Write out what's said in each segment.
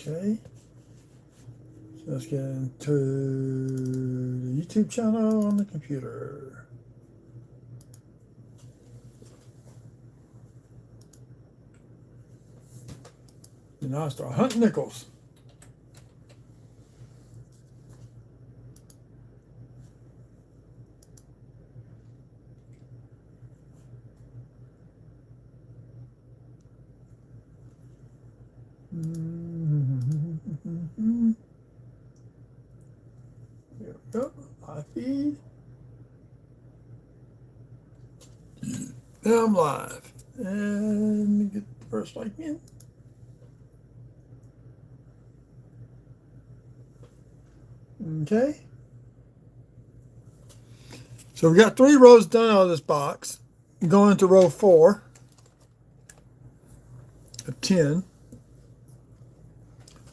Okay. So let's get into the YouTube channel on the computer. And now I start hunting nickels. There we go. Live feed. Now I'm live. And let me get the first like in. Okay. So we got 3 rows done out of this box. Going into row 4 of 10.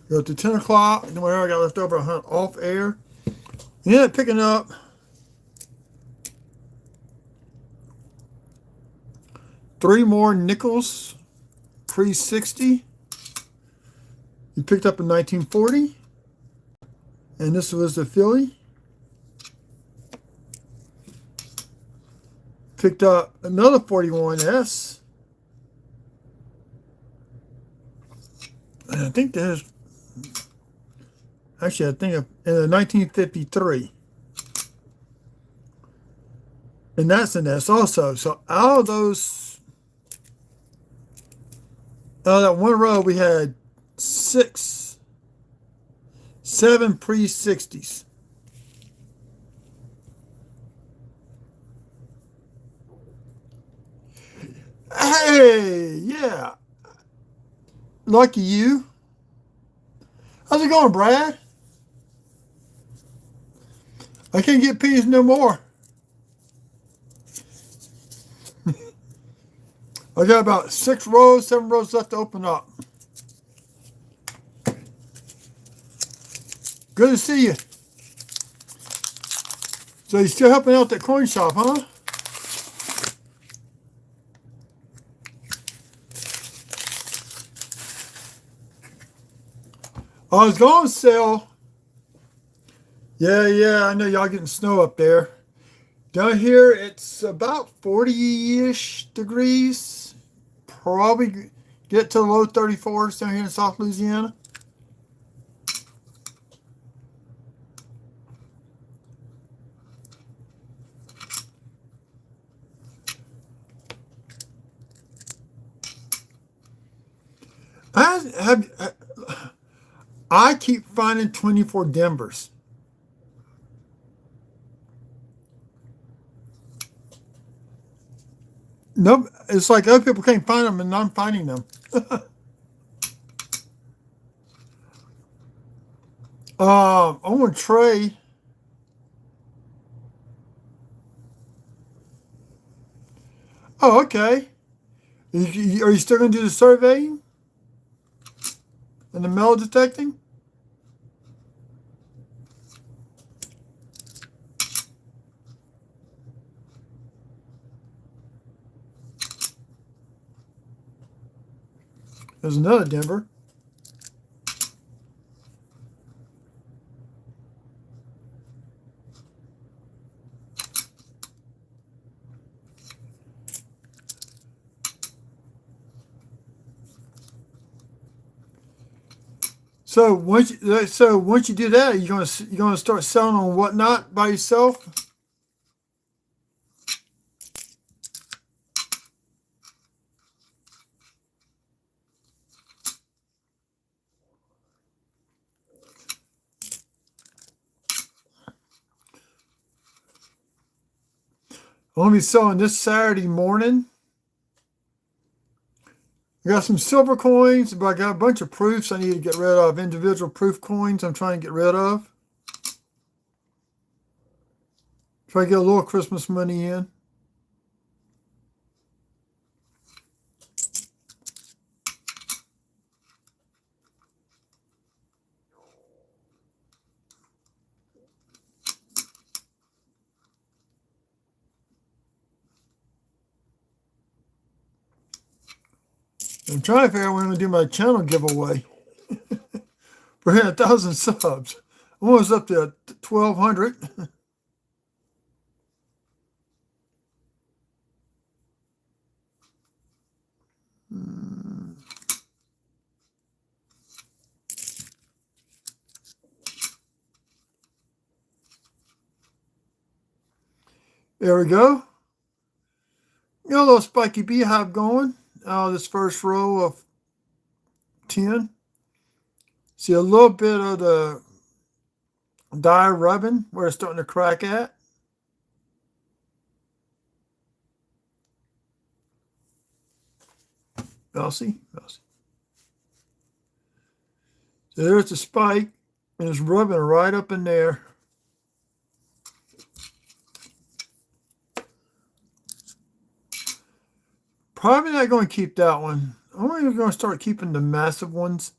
Go to 10 o'clock. And whatever I got left over, I hunt off air. You end up picking up 3 more nickels pre-60. You picked up in 1940. And this was the filly. Picked up another 41S. And I think there's, actually I think in a 1953. And that's an S also. So out of those, out of that one row, we had 7 pre-60s. Hey, yeah. Lucky you. How's it going, Brad? I can't get peas no more. I got about 6 rows, 7 rows left to open up. Good to see you. So you're still helping out that coin shop, huh? I was going to sell. Yeah, I know y'all getting snow up there. Down here, it's about 40-ish degrees. Probably get to the low 34s down here in South Louisiana. I keep finding 24 Denvers. Nope, it's like other people can't find them and I'm finding them. I want to trade. Oh, okay. Are you still going to do the surveying and the metal detecting? There's another Denver. So once you do that, you're gonna start selling on Whatnot by yourself. I'm gonna be selling this Saturday morning. I got some silver coins, but I got a bunch of proofs I need to get rid of. Individual proof coins I'm trying to get rid of. Try to get a little Christmas money in. I'm trying to figure out when I'm gonna do my channel giveaway. We're hitting 1,000 subs. Almost up to 1,200. There we go. Got a little spiky beehive going out of this first row of 10. See a little bit of the dye rubbing where it's starting to crack at. Mousy. So there's the spike, and it's rubbing right up in there. Probably not going to keep that one. I'm only going to start keeping the massive ones.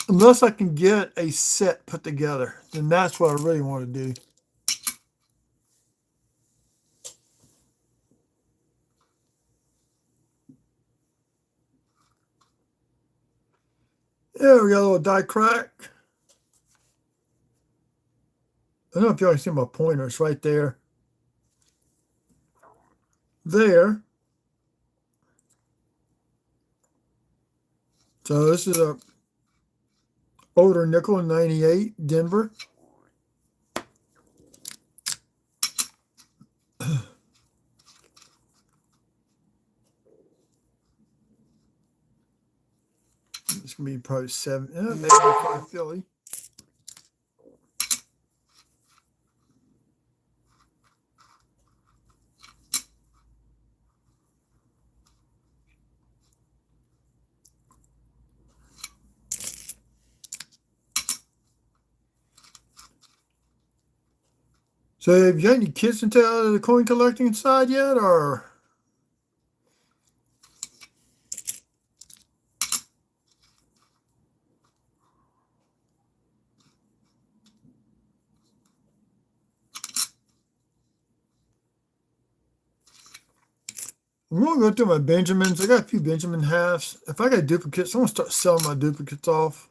Unless I can get a set put together. Then that's what I really want to do. Yeah, we got a little die crack. I don't know if y'all can see my pointer. It's right there. There. So this is a older nickel in 98, Denver. It's going to be probably 7, maybe 5 Philly. So have you got any kids into the coin collecting side yet, or? I'm going to go through my Benjamins. I got a few Benjamin halves. If I got duplicates, I'm going to start selling my duplicates off.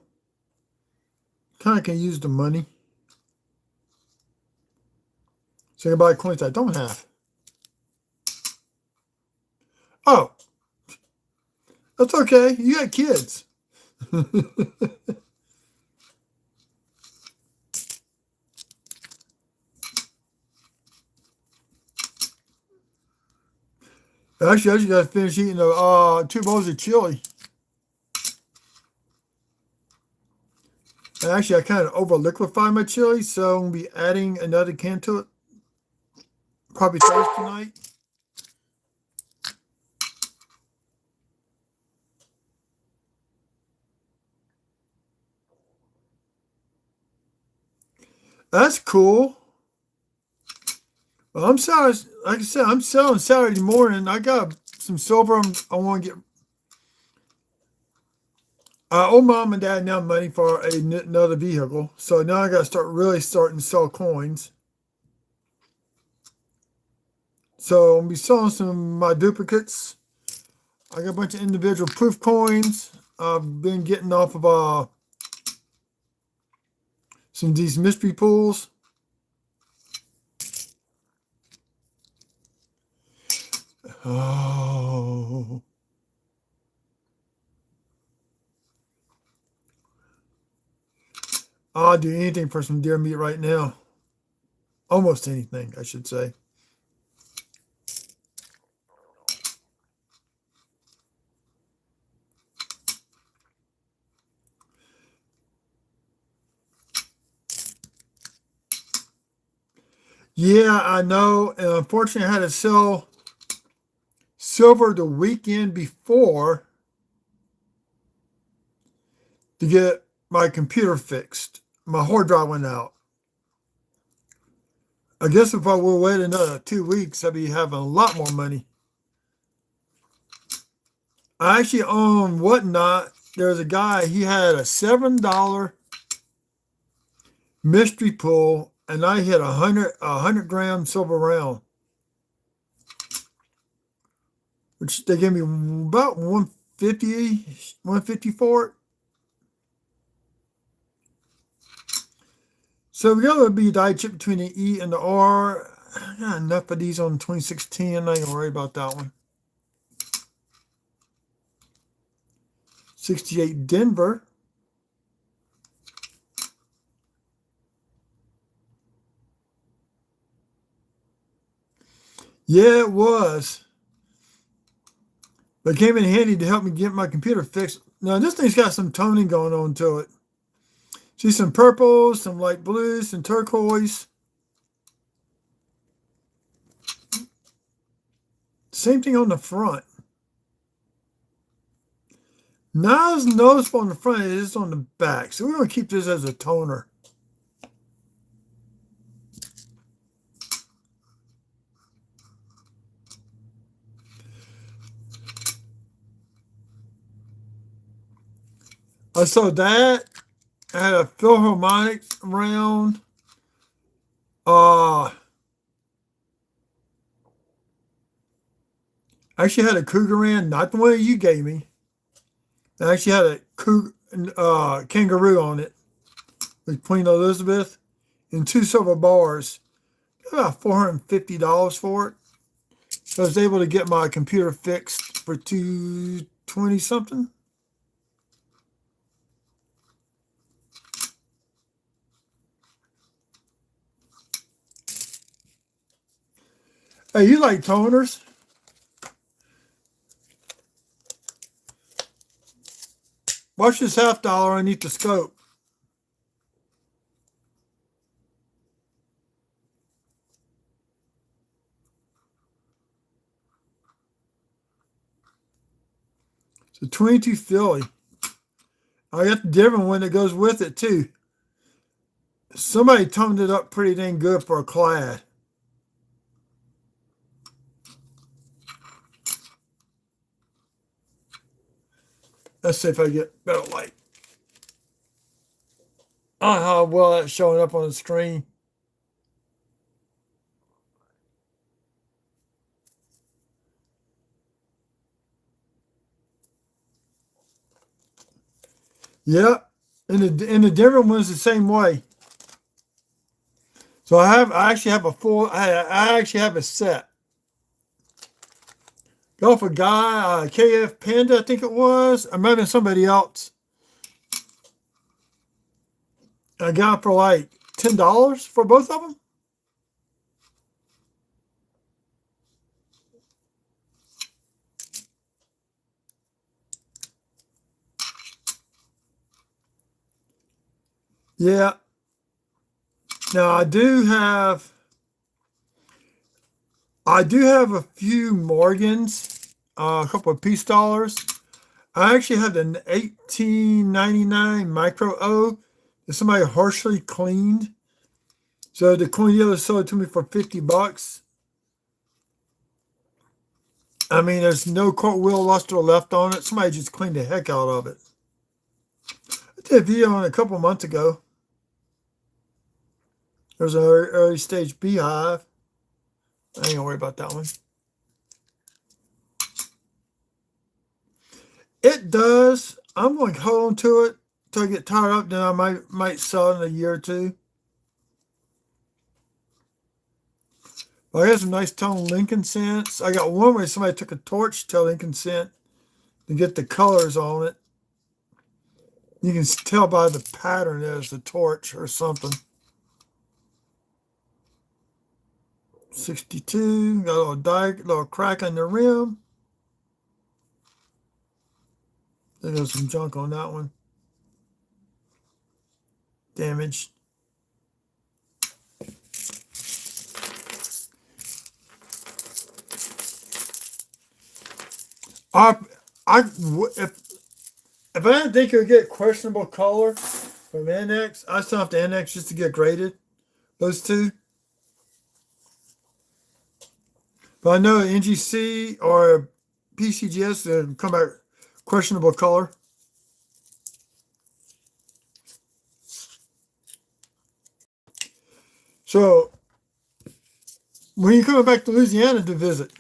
Kind of can use the money. So I can buy coins I don't have. Oh, that's okay. You got kids. Actually, I just got to finish eating 2 bowls of chili. And actually, I kind of over liquefied my chili, so I'm going to be adding another can to it. Probably Thursday night. That's cool. Well, I'm sorry. Like I said, I'm selling Saturday morning. I got some silver I want to get. I owe mom and dad now money for another vehicle. So now I got to starting to sell coins. So I'm going to be selling some of my duplicates. I got a bunch of individual proof coins. I've been getting off of some of these mystery pools. Oh. I'll do anything for some deer meat right now. Almost anything, I should say. Yeah, I know. And unfortunately, I had to sell silver the weekend before to get my computer fixed. My hard drive went out. I guess if I would wait another 2 weeks, I'd be having a lot more money. I actually own Whatnot. There's a guy, he had a $7 mystery pool, and I hit a 100-gram silver round, which they gave me about 150 for it. So we got a B die chip between the E and the R. I got enough of these on 2610. I ain't gonna worry about that one. 68 Denver. Yeah, it was. But it came in handy to help me get my computer fixed. Now, this thing's got some toning going on to it. See some purples, some light blues, some turquoise. Same thing on the front. Not as noticeable on the front as it is on the back. So we're going to keep this as a toner. I saw that. I had a Philharmonic round. I actually had a Cougaran, not the one you gave me. I actually had a kangaroo on it with Queen Elizabeth and 2 silver bars. About $450 for it. So I was able to get my computer fixed for $220 something. Hey, you like toners? Watch this $50 underneath the scope. It's a 22 Philly. I got the different one that goes with it too. Somebody toned it up pretty dang good for a clad. Let's see if I get better light. I don't know how well that's showing up on the screen. Yep. And the different one's the same way. So I actually have I actually have a set. Go for a guy, KF Panda, I think it was. I might have been somebody else. I got it for like $10 for both of them. Yeah. Now I do have a few Morgans, a couple of Peace dollars. I actually have an 1899 Micro O that somebody harshly cleaned. So the coin dealer sold it to me for $50. I mean, there's no cartwheel luster left on it. Somebody just cleaned the heck out of it. I did a video on it a couple months ago. There's an early stage beehive. I ain't gonna worry about that one. It does. I'm going to hold on to it until I get tired up. Then I might sell it in a year or two. Well, I got some nice tone Lincoln scents. I got one where somebody took a torch to Lincoln scent to get the colors on it. You can tell by the pattern there's the torch or something. 62, got a little crack on the rim. There's some junk on that one. Damaged. If I didn't think it would get questionable color from NX, I still have to NX just to get graded. Those two. But I know NGC or PCGS will come out questionable color. So when are you coming back to Louisiana to visit?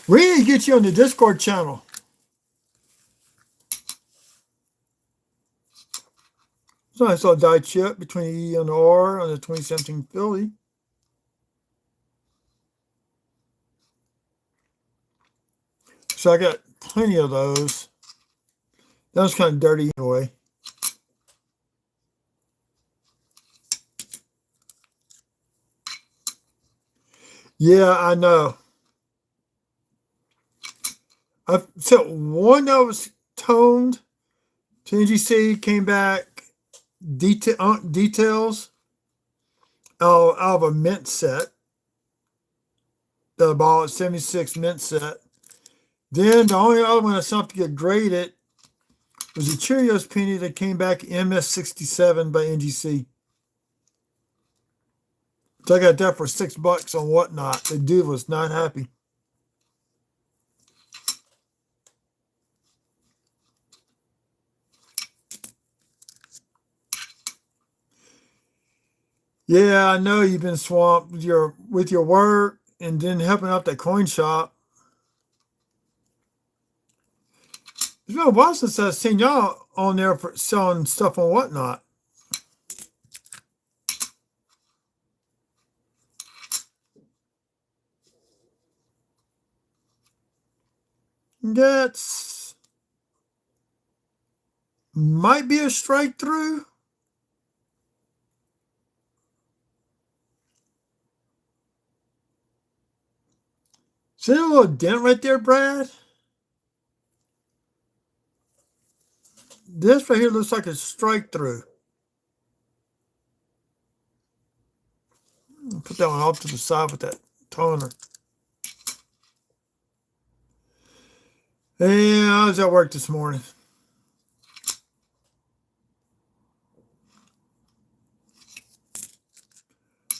We need to get you on the Discord channel. So I saw a die chip between the E and the R on the 2017 Philly. So I got plenty of those. That was kind of dirty anyway. Yeah, I know. I set one that was toned to NGC, came back details out of a mint set that I bought, 76 mint set. Then the only other one I saw to get graded was the Cheerios penny that came back MS67 by NGC. So I got that for $6 on Whatnot. The dude was not happy. Yeah, I know you've been swamped with your work and then helping out that coin shop. It's been a while since I've seen y'all on there for selling stuff on Whatnot. That's might be a strike through. See that little dent right there, Brad? This right here looks like a strike through. Put that one off to the side with that toner. Hey, I was at work this morning.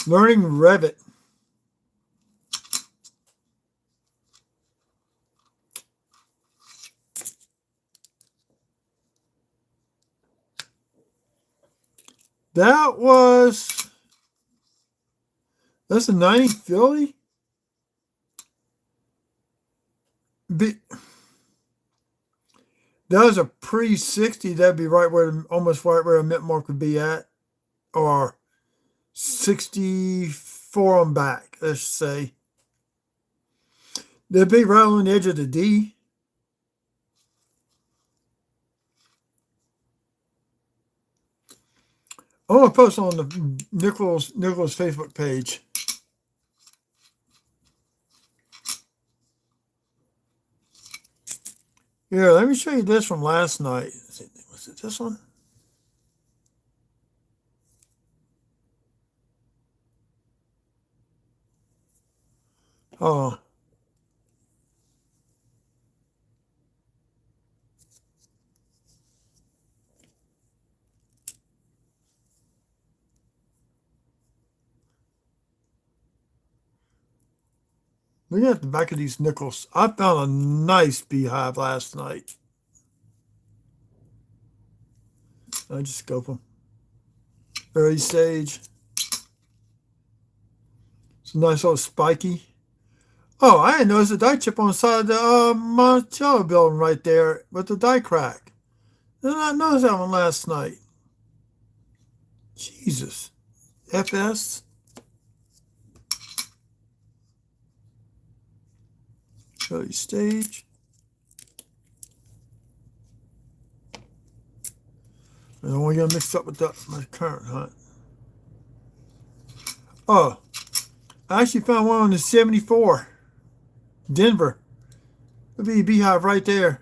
Learning Revit. That's a 90 Philly. That was a pre-60. That'd be almost right where a mint mark would be at. Or 64 on back, let's say. They'd be right on the edge of the D. I want to post on the Nichols Facebook page. Here, let me show you this from last night. Was it this one? Oh. Look at the back of these nickels. I found a nice beehive last night. I just scope them. Early stage. It's a nice little spiky. Oh, I didn't notice a die chip on the side of the Monticello building right there with the die crack. Did not notice that one last night. Jesus. FS. Early stage. I don't want to get mixed up with my current hunt. Oh, I actually found one on the 74. Denver. There'll be a beehive right there.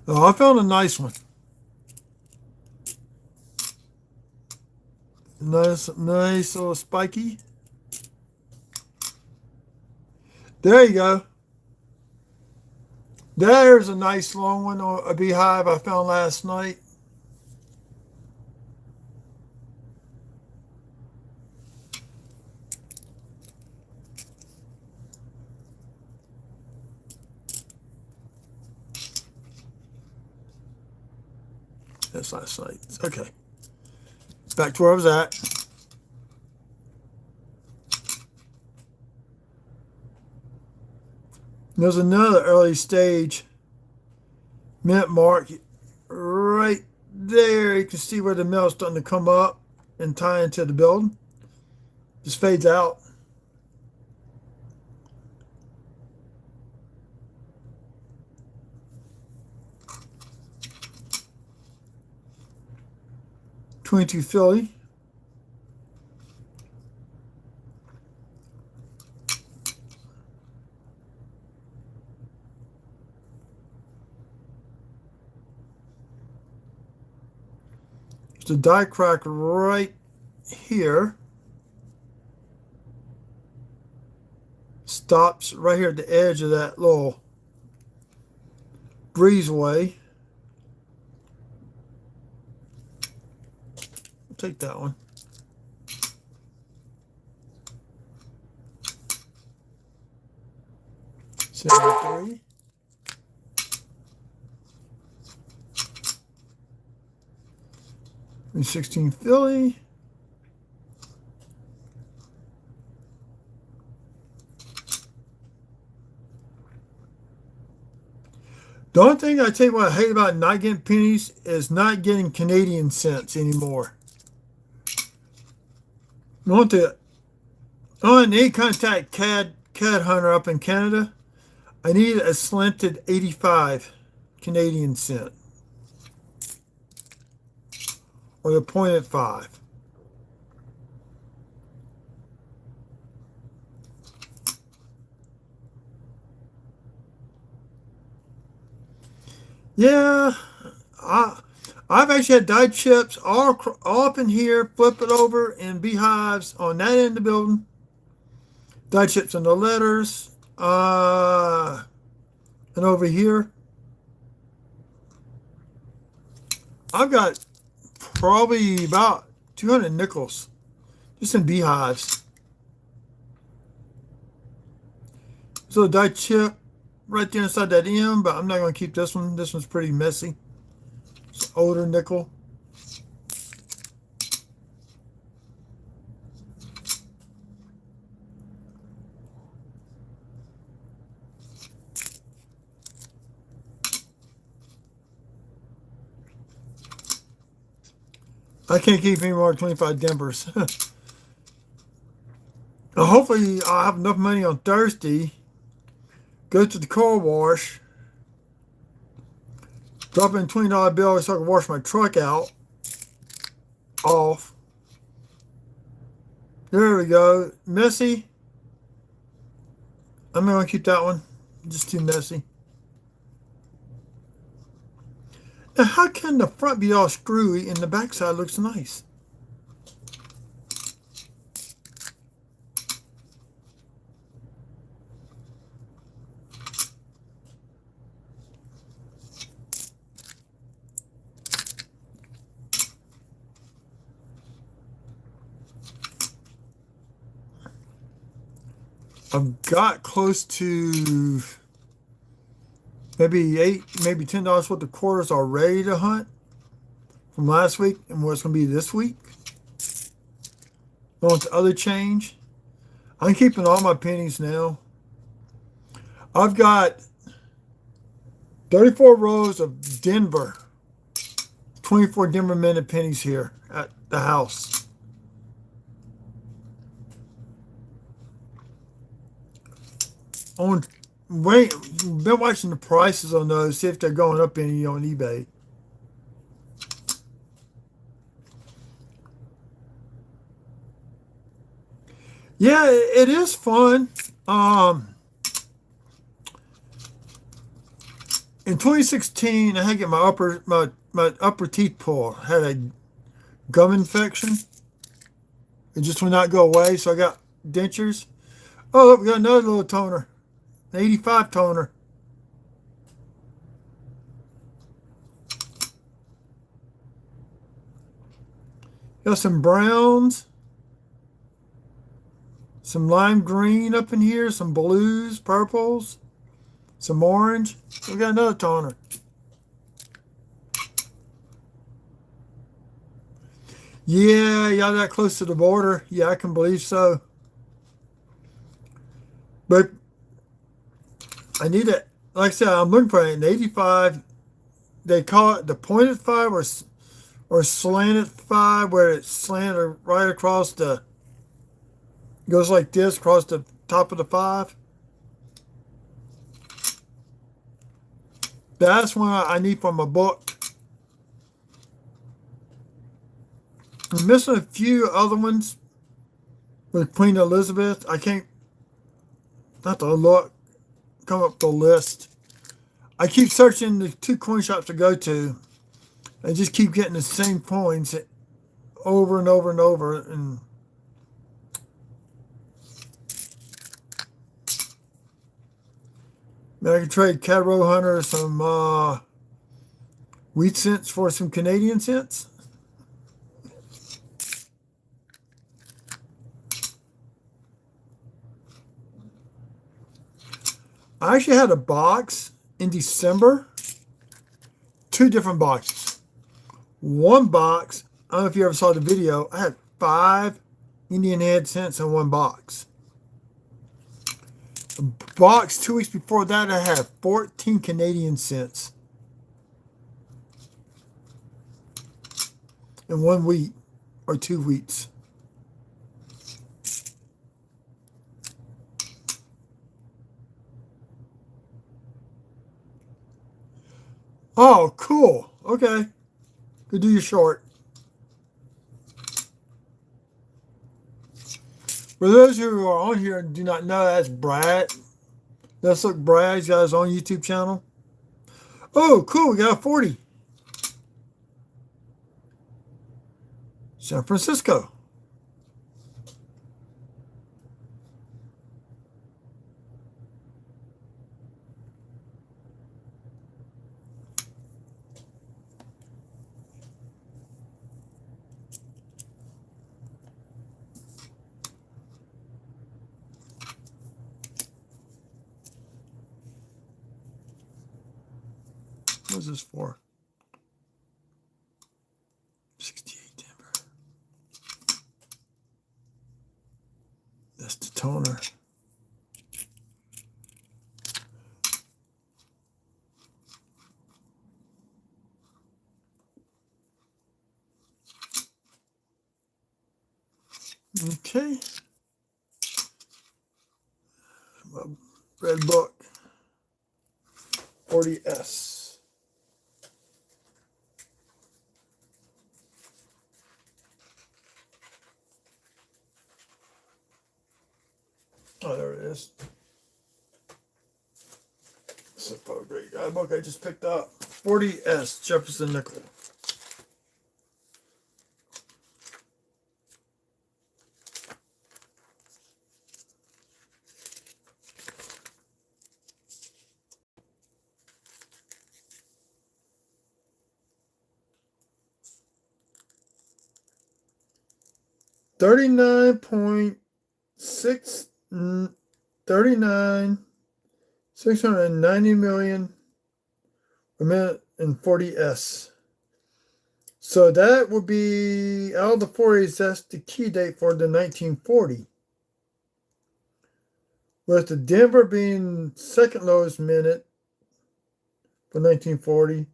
Oh, I found a nice one. Nice little spiky. There you go. There's a nice long one, a beehive I found last night. That's last night. Okay. Back to where I was at. There's another early stage mint mark right there. You can see where the mill's starting to come up and tie into the building. Just fades out. .22 Philly. There's a die crack right here. Stops right here at the edge of that little breezeway. I'll take that one. .73. And 16 Philly. The only thing I tell you what I hate about not getting pennies is not getting Canadian cents anymore. I want to need contact CAD hunter up in Canada. I need a slanted 85 Canadian cent. Or the 0.5. Yeah, I've actually had die chips all up in here, flip it over, and beehives on that end of the building. Die chips on the letters, and over here. I've got probably about 200 nickels just in beehives. So a die chip right there inside that M, but I'm not going to keep this one. This one's pretty messy. It's older nickel. I can't keep any more than 25 Denvers. Hopefully I'll have enough money on Thursday. Go to the car wash. Drop in $20 bill so I can wash my truck out. Off. There we go. Messy. I'm going to keep that one. Just too messy. Now, how can the front be all screwy and the backside looks nice? I've got close to maybe $8, maybe $10 worth of quarters already to hunt from last week and what's going to be this week. Going to other change. I'm keeping all my pennies now. I've got 34 rows of Denver, 24 Denver minute pennies here at the house. Been watching the prices on those, see if they're going up any on eBay. Yeah, it is fun. In 2016, I had to get my upper teeth pulled. I had a gum infection. It just would not go away, so I got dentures. Oh, look, we got another little toner. 85 toner. Got some browns, some lime green up in here, some blues, purples, some orange. We got another toner. Yeah, y'all that close to the border. Yeah, I can believe so. But I need it. Like I said, I'm looking for an 85. They call it the pointed five or slanted five, where it's slanted right across the, goes like this across the top of the five. That's one I need from a book. I'm missing a few other ones with Queen Elizabeth. I can't, not to look, come up with a list. I keep searching the two coin shops to go to. I just keep getting the same coins over and over and over. And I can trade Cadro Hunter some wheat cents for some Canadian cents. I actually had a box in December, two different boxes. One box, I don't know if you ever saw the video, I had 5 Indian head cents in one box. A box 2 weeks before that, I had 14 Canadian cents in 1 week or 2 weeks. Oh, cool. Okay. Go do your short. For those who are on here and do not know, that's Brad. Let's look, Brad. He's got his own YouTube channel. Oh, cool. We got a 40. San Francisco. What's this for? 68 Denver. That's the toner. Okay. Red book. 40S. Oh, there it is. It's a great book I just picked up. 40S, Jefferson Nickel. $690 million a minute in 40S. So that would be, out of the 40s, that's the key date for the 1940. With the Denver being second lowest minute for 1940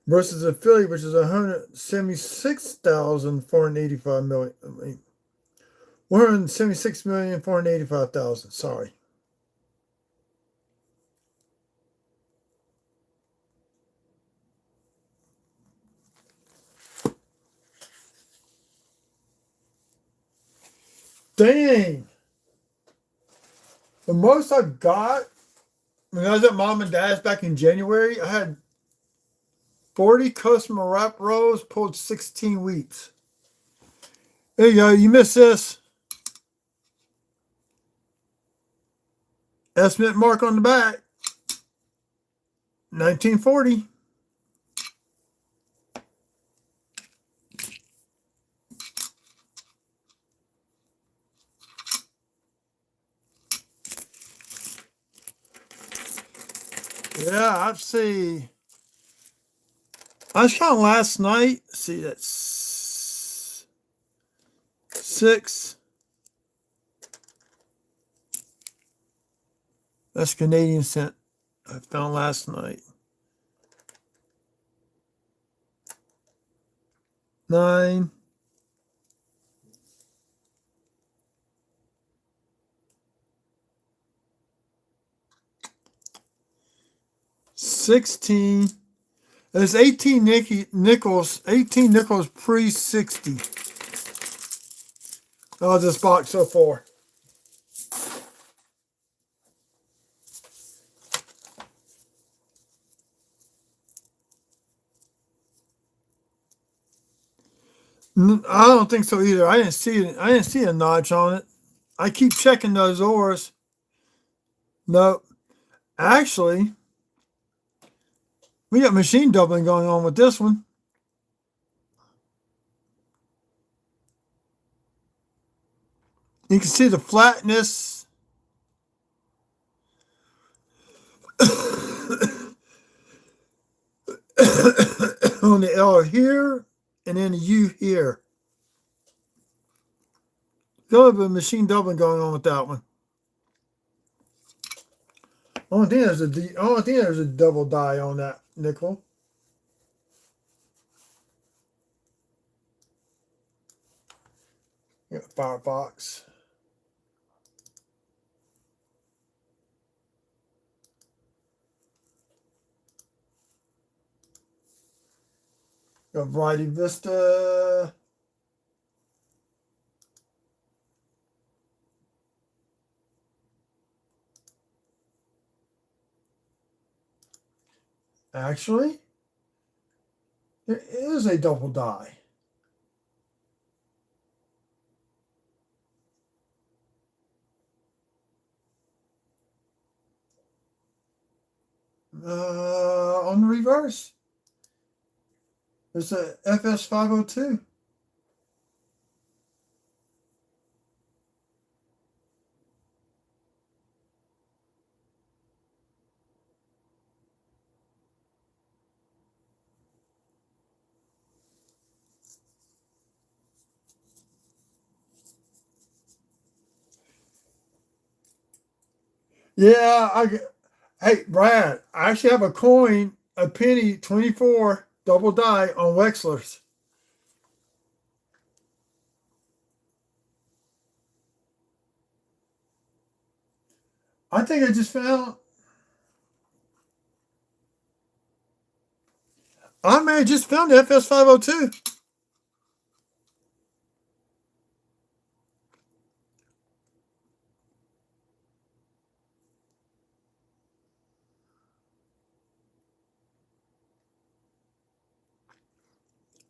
versus the Philly, which is 176,485 million. 176,485,000. Sorry. Dang. The most I got when I was at Mom and Dad's back in January, I had 40 customer wrap rolls, pulled 16 weeks. There you go. You missed this. Estimate mark on the back. 1940. Yeah, I'd say I was counting last night. Let's see, that's 6. That's Canadian cent I found last night. 9. 16. There's 18 nickels. 18 nickels pre-60. Oh, this box so far. I don't think so either. I didn't see it. I didn't see a notch on it. I keep checking those ores. No, actually, we got machine doubling going on with this one. You can see the flatness. On the L here and then the U here. A little bit of machine doubling going on with that one. Only thing there's a double die on that nickel. Got Firefox. Got Variety Vista. Actually, there is a double die. On the reverse, there's a FS502. Yeah, hey, Brad, I actually have a coin, a penny 24 double die on Wexler's. I think I just found. I may have just found the FS502.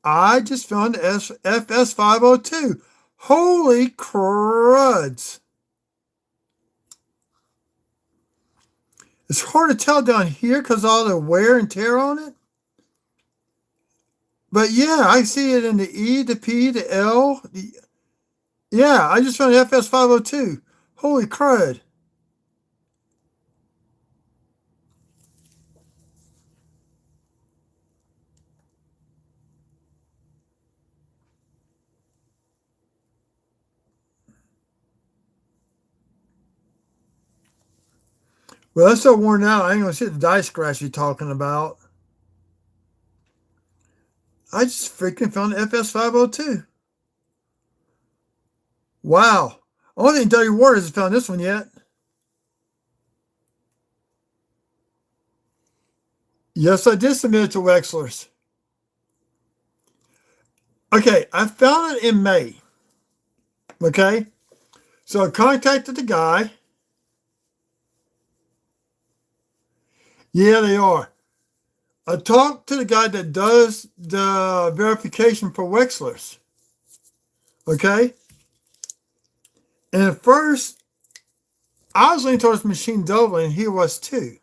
I just found the FS502. Holy cruds. It's hard to tell down here because of all the wear and tear on it. But yeah, I see it in the E, the P, the L. Yeah, I just found the FS502. Holy crud. Well, that's so worn out. I ain't gonna see the die scratch you're talking about. I just freaking found the FS502. Wow. I don't think Dirty Waters has found this one yet. Yes, I did submit it to Wexler's. Okay, I found it in May. Okay, so I contacted the guy. Yeah, they are. I talked to the guy that does the verification for Wexler's. Okay, and at first, I was leaning towards machine doubling, and he was too.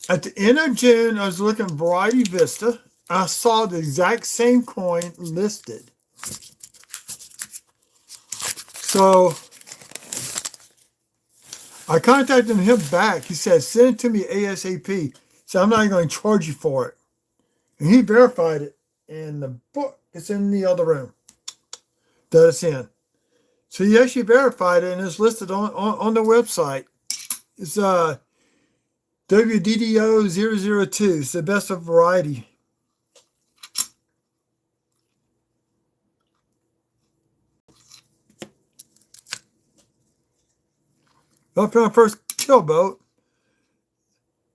At the end of June, I was looking at Variety Vista. I saw the exact same coin listed. So I contacted him back. He said, send it to me ASAP. So I'm not even going to charge you for it. And he verified it in the book. It's in the other room that it's in. So he actually verified it and it's listed on the website. It's WDDO002. It's the best of variety. Well, for my first kill boat,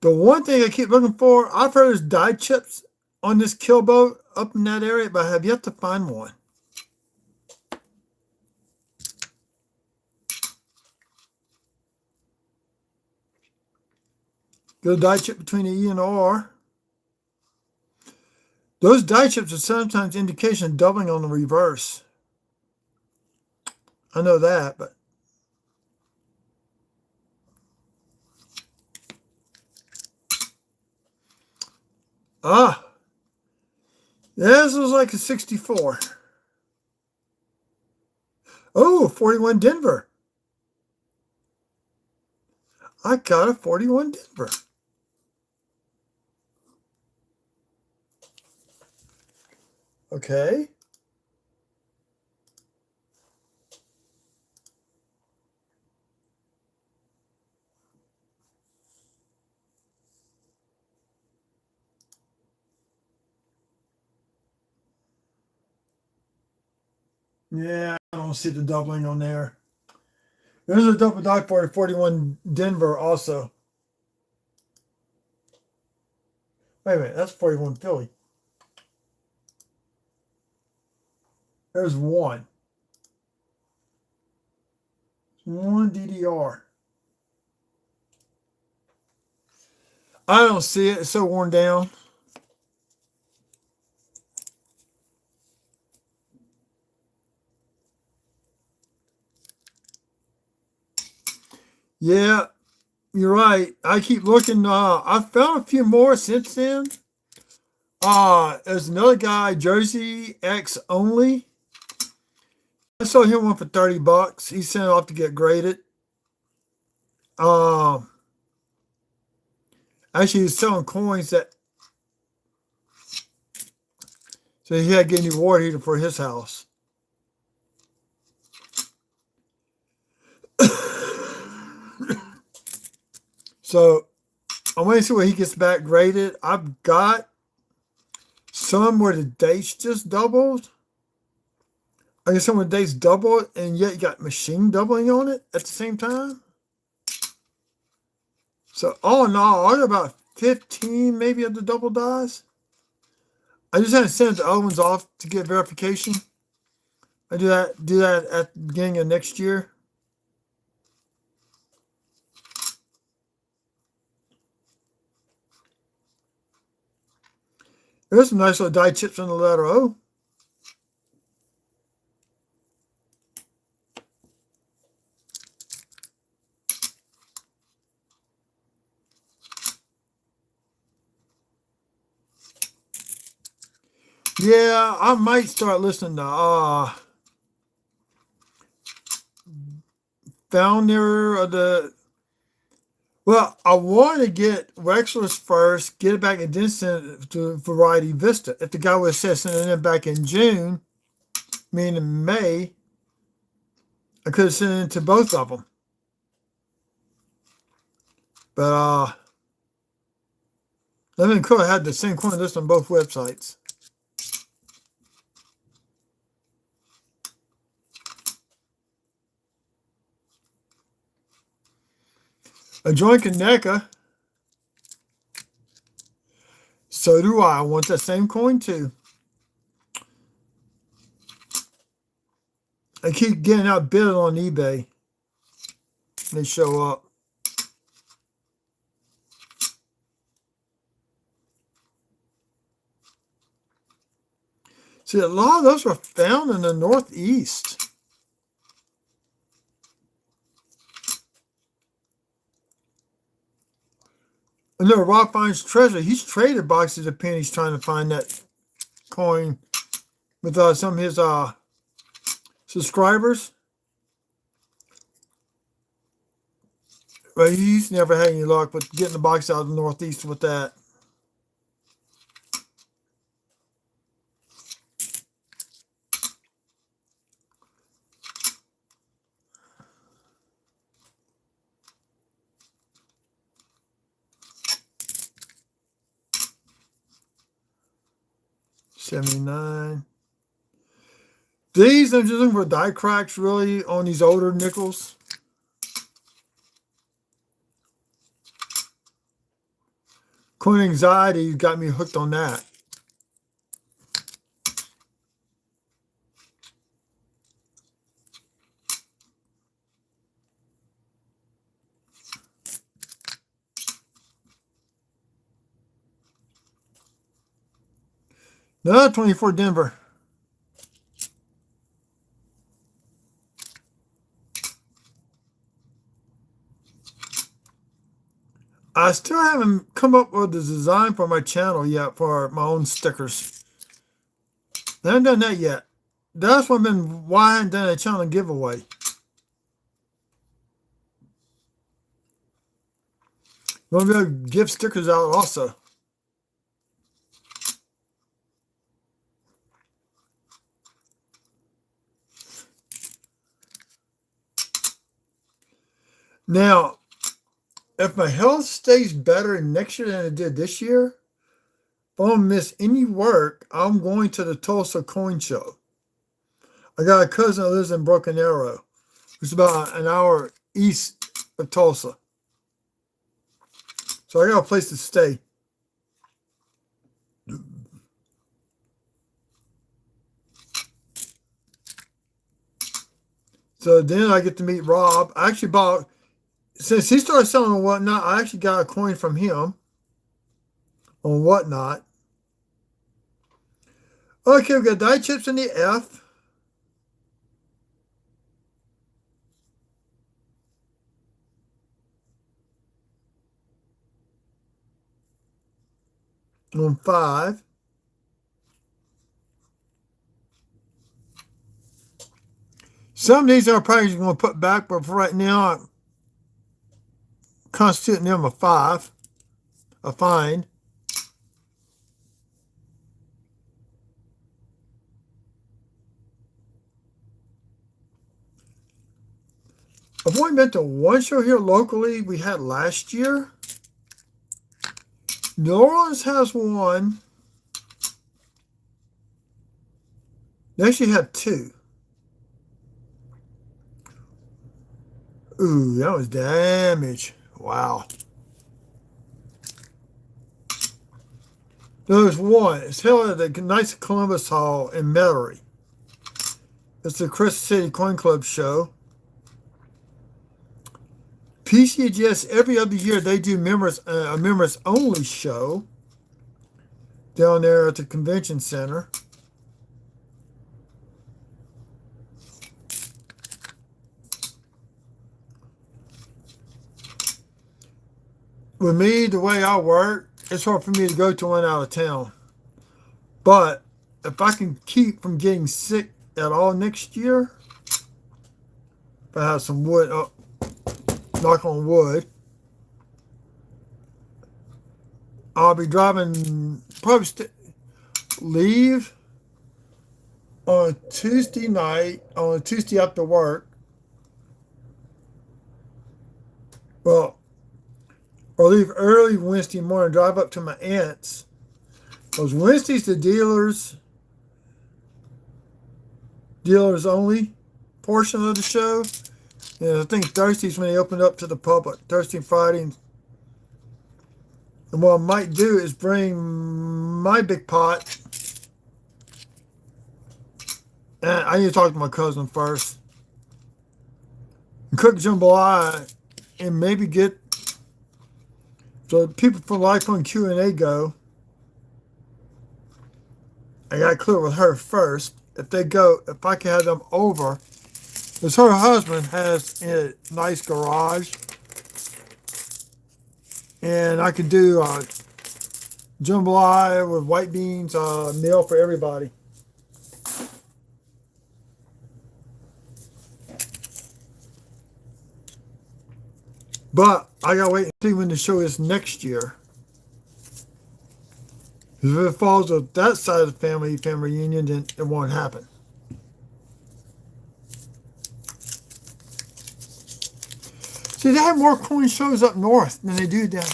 the one thing I keep looking for, I've heard there's dye chips on this kill boat up in that area, but I have yet to find one. Get a dye chip between the E and the R. Those dye chips are sometimes indication of doubling on the reverse. I know that, but this was like a 64. Oh, 41 Denver. I got a 41 Denver. Okay. Yeah, I don't see the doubling on there. There's a double die for a 41 Denver also. Wait a minute, that's 41 Philly. There's one. One DDR. I don't see it. It's so worn down. Yeah, you're right. I keep looking. I found a few more since then. There's another guy, Jersey X only. I saw him one for $30. He sent it off to get graded. Actually, he's selling coins that. So he had to get a new water heater for his house. So I'm waiting to see when he gets back graded. I've got some where the dates just doubled. I guess some of the dates doubled, and yet you got machine doubling on it at the same time. So all in all, I got about 15 maybe of the double dies. I just had to send the other ones off to get verification. I do that at the beginning of next year. There's some nice little die chips on the letter O. Yeah, I might start listening to founder of the. Well, I want to get Wexler's first, get it back, and then send it to Variety Vista. If the guy would have said sending it back in June, meaning May, I could have sent it to both of them. But that'd been cool. I had the same coin list on both websites. A joint NECA. So do I. I want that same coin too. I keep getting outbid on eBay. They show up. See, a lot of those were found in the Northeast. I know Rob finds treasure. He's traded boxes of pennies trying to find that coin with some of his subscribers. But he's never had any luck with getting the box out of the Northeast with that. $79. These, I'm just looking for die cracks really on these older nickels. Coin anxiety got me hooked on that. No, 24 Denver. I still haven't come up with the design for my channel yet for my own stickers. I haven't done that yet. That's why I haven't done a channel giveaway. We'll be able to give stickers out also. Now, if my health stays better next year than it did this year, if I don't miss any work, I'm going to the Tulsa Coin Show. I got a cousin that lives in Broken Arrow. It's about an hour east of Tulsa. So I got a place to stay. So then I get to meet Rob. I actually bought, since he started selling on Whatnot, I actually got a coin from him on Whatnot. Okay, we got die chips in the F. On 5. Some of these I'm probably going to put back, but for right now, I'm constituting them a 5, a find. I've only been to one show here locally we had last year. New Orleans has one. They actually have 2. Ooh, that was damage. Wow. There's one. It's held at the Knights of Columbus Hall in Metairie. It's the Crystal City Coin Club show. PCGS, every other year, they do a members-only show down there at the convention center. With me, the way I work, it's hard for me to go to one out of town. But if I can keep from getting sick at all next year, if I have some wood, knock on wood, I'll be driving, probably leave on a Tuesday night, on a Tuesday after work. Well, or leave early Wednesday morning, drive up to my aunt's. Because Wednesday's the dealers only portion of the show. And I think Thursday's when they open up to the public. Thursday and Friday. And what I might do is bring my big pot. And I need to talk to my cousin first. And cook jambalaya and maybe get, so people from Lifecoin Q&A go. I got to clear with her first. If they go, if I can have them over, because her husband has a nice garage, and I can do jambalaya with white beans, meal for everybody. But I gotta wait and see when the show is next year. If it falls with that side of the family reunion, then it won't happen. See, they have more coin shows up north than they do down.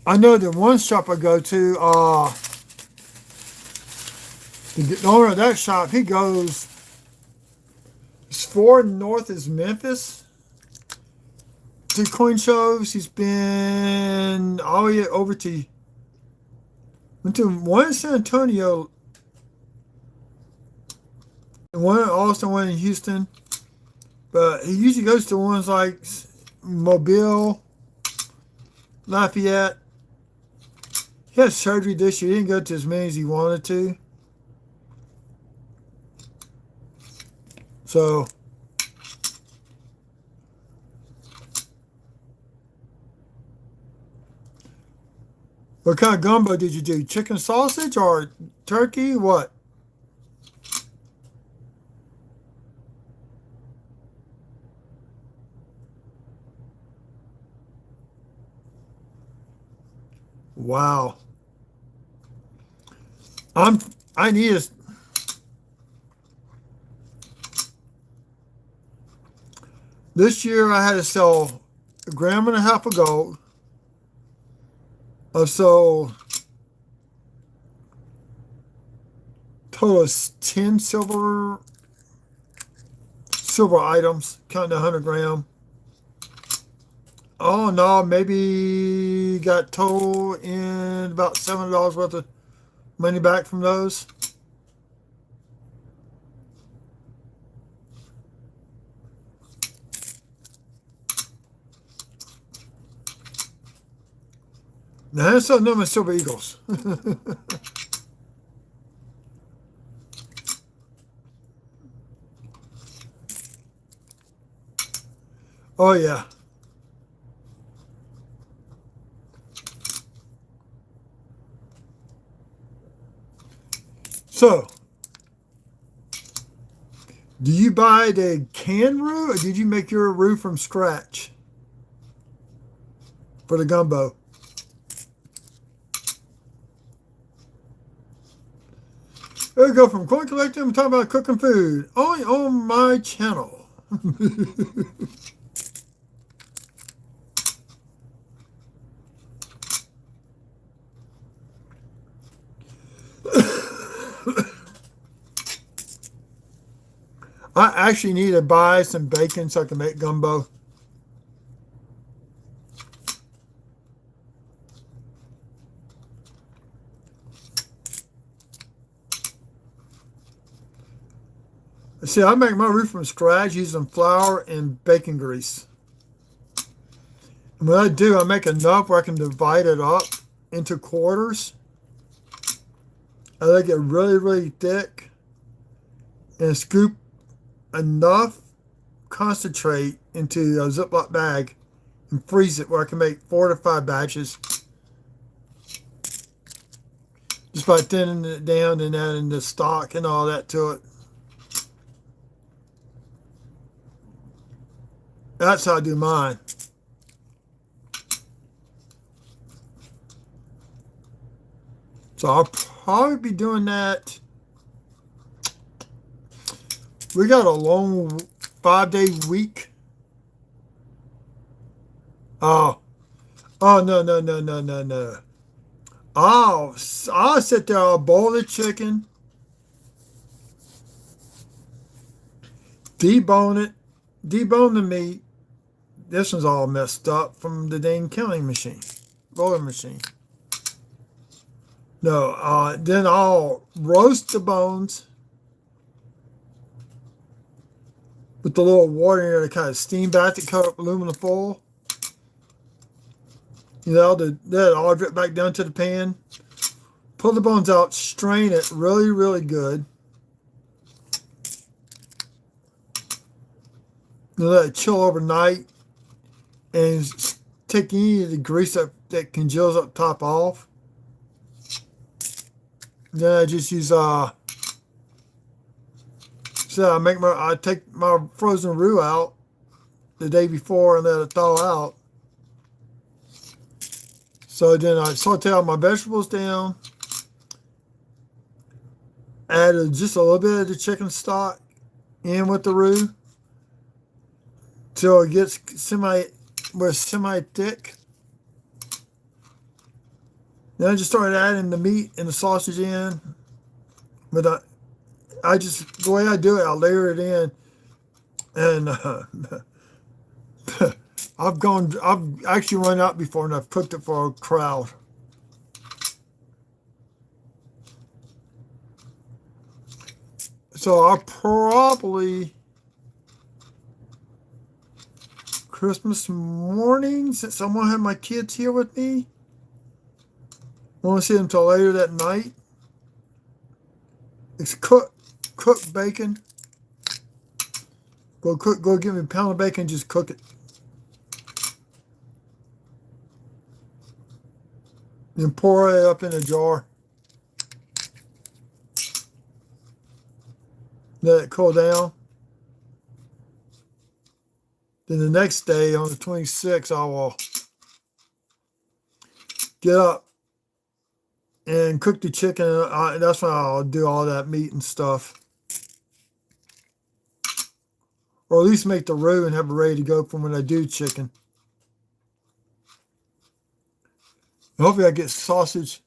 I know that one shop I go to, The owner of that shop, he goes as far north as Memphis to coin shows. He's been all the way over to, went to one in San Antonio, and one in Austin, one in Houston. But he usually goes to ones like Mobile, Lafayette. He had surgery this year. He didn't go to as many as he wanted to. So, what kind of gumbo did you do? Chicken sausage or turkey? What? Wow. I need a, this year I had to sell 1.5 grams of gold. I sold total of 10 silver items, counting the 100 gram. Oh no, maybe got total in about $7 worth of money back from those. Now that's something with Silver Eagles. Oh yeah. So, do you buy the canned roux or did you make your roux from scratch for the gumbo? There we go from Coin Collective. I'm talking about cooking food only on my channel. I actually need to buy some bacon so I can make gumbo. See, I make my roux from scratch using flour and bacon grease. And what I do, I make enough where I can divide it up into quarters. I let it get really, really thick and scoop enough concentrate into a Ziploc bag and freeze it where I can make 4 to 5 batches. Just by thinning it down and adding the stock and all that to it. That's how I do mine. So I'll probably be doing that. We got a long 5-day week. Oh, no. I'll sit there, I'll boil the chicken, debone the meat. This one's all messed up from the dang counting machine, rolling machine. No, then I'll roast the bones with the little water in there to kind of steam back to cover up aluminum foil. You know, that all drip back down to the pan. Pull the bones out, strain it really, really good. You let it chill overnight and take any of the grease that congeals up top off. Then I just use so I take my frozen roux out the day before and let it thaw out. So then I saute all my vegetables down, add just a little bit of the chicken stock in with the roux till it gets semi thick. Then I just started adding the meat and the sausage in But I just, the way I do it, I layer it in, and I've actually run out before, and I've cooked it for a crowd. So I'll probably Christmas morning, since I won't have my kids here with me, won't see them till later that night. It's cooked bacon. Go get me a pound of bacon, just cook it. Then pour it up in a jar. Let it cool down. Then the next day, on the 26th, I will get up and cook the chicken. That's when I'll do all that meat and stuff. Or at least make the roux and have it ready to go for when I do chicken. Hopefully I get sausage.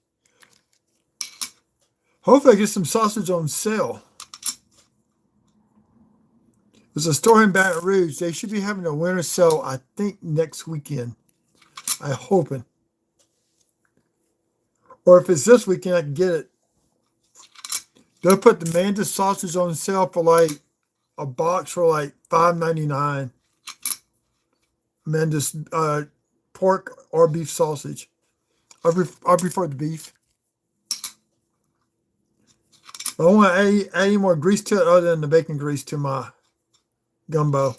Hopefully I get some sausage on sale. There's a store in Baton Rouge. They should be having a winter sale, I think, next weekend. I'm hoping. Or if it's this weekend, I can get it. They'll put the Mantis sausage on sale for like a box for like $5.99. Mantis pork or beef sausage. I prefer the beef. I don't want to add any more grease to it other than the bacon grease to my gumbo.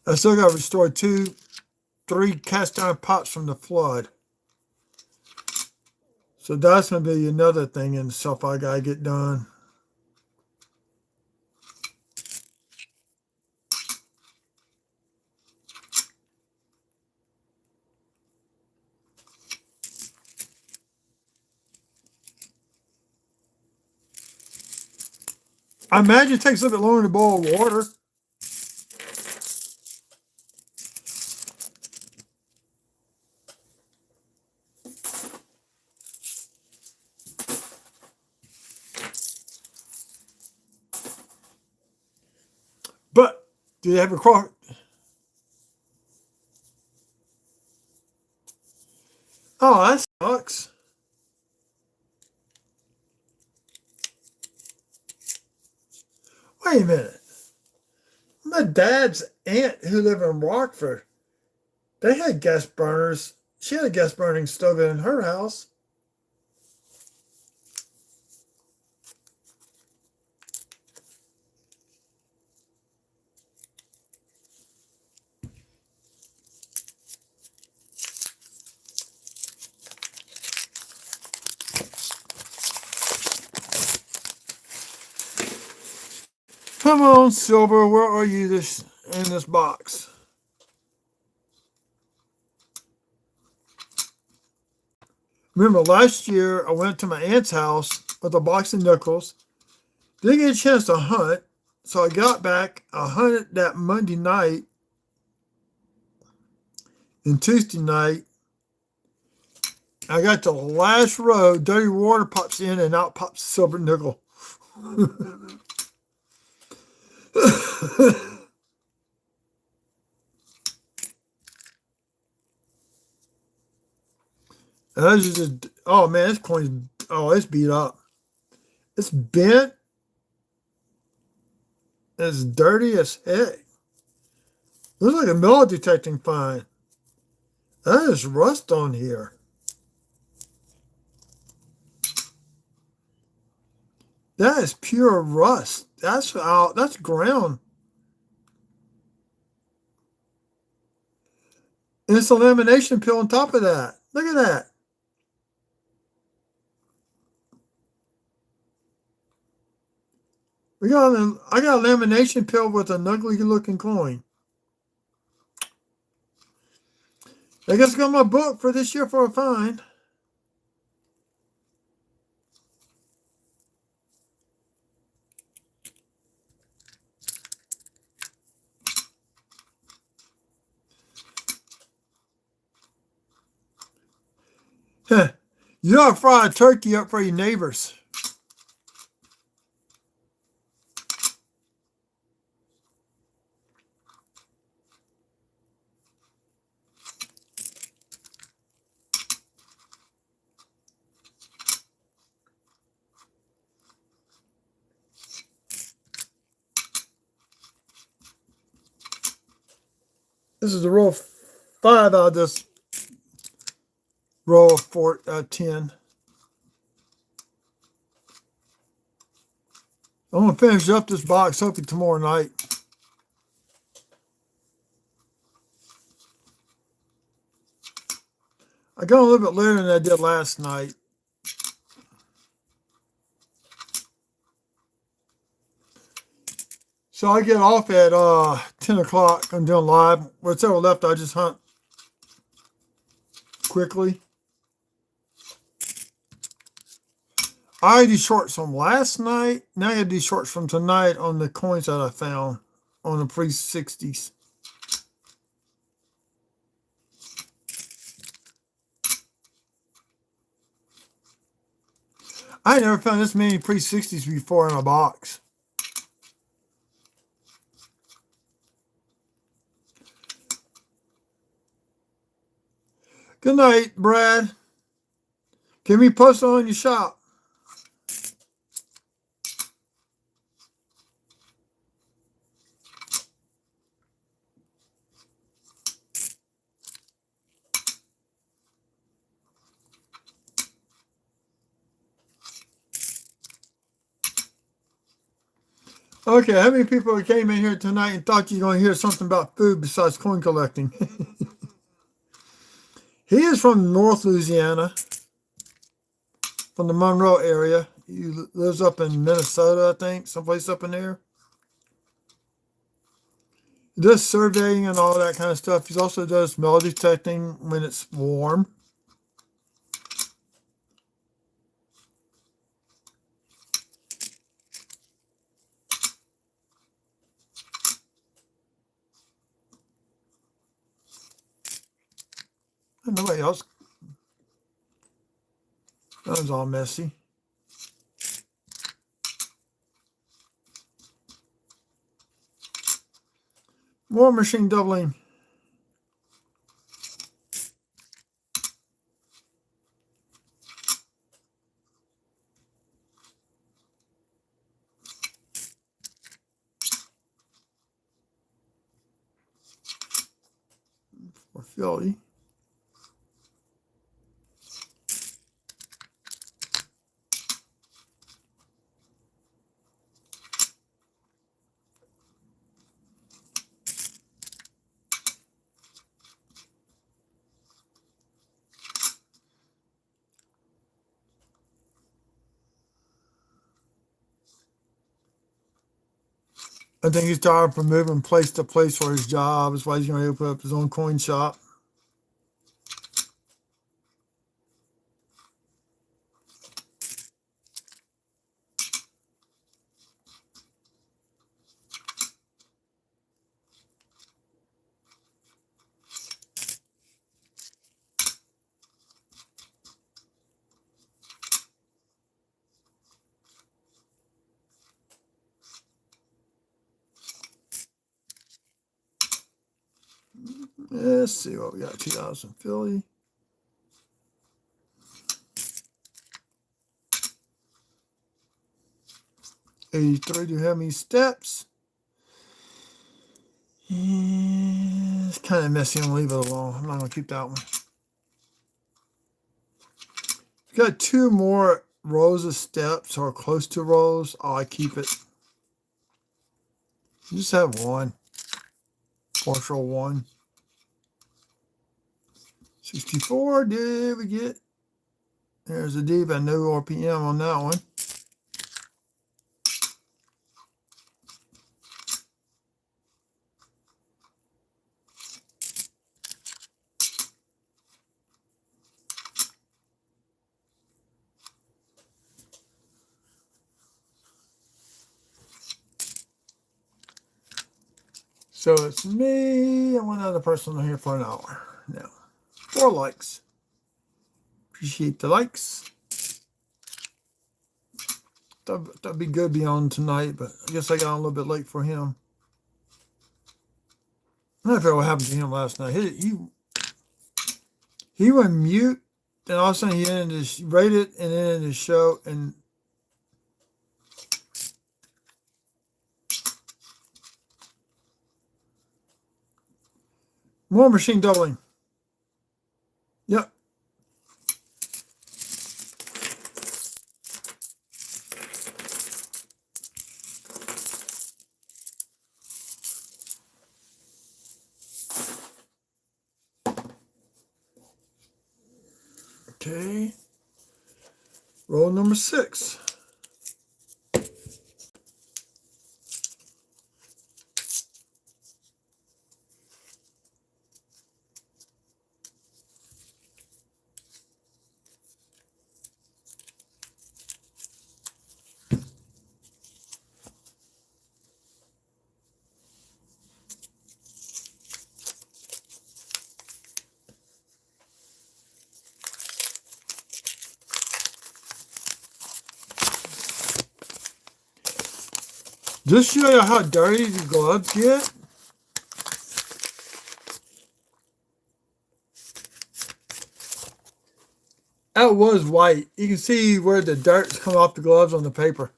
I still got to restore 3 cast iron pots from the flood. So that's going to be another thing and stuff I got to get done. I imagine it takes a little bit longer to boil water. But do they have a crock? Oh, that sucks. Wait a minute. My dad's aunt who lived in Rockford, they had gas burners. She had a gas burning stove in her house. Come on, Silver, where are you in this box? Remember last year I went to my aunt's house with a box of nickels. Didn't get a chance to hunt, so I got back. I hunted that Monday night and Tuesday night. I got to the last row, dirty water pops in and out pops the silver nickel. And I was just, oh man, this coin's, it's beat up. It's bent. It's dirty as heck. Looks like a metal detecting fine. That is rust on here. That is pure rust. That's ground. And it's a lamination peel on top of that. Look at that. I got a lamination peel with an ugly looking coin. I guess I got my book for this year for a fine. You don't fry a turkey up for your neighbors. This is the row 5 out of this row of 10. I'm going to finish up this box hopefully tomorrow night. I got a little bit later than I did last night. So I get off at 10 o'clock. I'm doing live. Whatever left, I just hunt quickly. I do shorts from last night. Now I got to do shorts from tonight on the coins that I found on the pre-60s. I never found this many pre-60s before in a box. Good night, Brad. Can we post on your shop? Okay, how many people came in here tonight and thought you were going to hear something about food besides coin collecting? He is from North Louisiana, from the Monroe area. He lives up in Minnesota, I think, someplace up in there. He does surveying and all that kind of stuff. He also does metal detecting when it's warm. And nobody else. That was all messy. More machine doubling. For Philly. I think he's tired from moving place to place for his job. That's why he's going to open up his own coin shop. Let's see what we got. 2000 Philly. $83. Do you have any steps? Yeah, it's kind of messy. I'm going to leave it alone. I'm not going to keep that one. We've got 2 more rows of steps or close to rows. Oh, I keep it. You just have one. Partial one. 64. Did we get? There's a D, but no RPM on that one. So it's me and one other person on here for an hour. No. 4 likes. Appreciate the likes. That'd be good to be on tonight, but I guess I got on a little bit late for him. I don't know what happened to him last night. He went mute, and all of a sudden he ended his rated and ended his show, and more machine doubling. Yep. Okay. Roll number 6. Just show you how dirty the gloves get. That was white. You can see where the dirt's come off the gloves on the paper.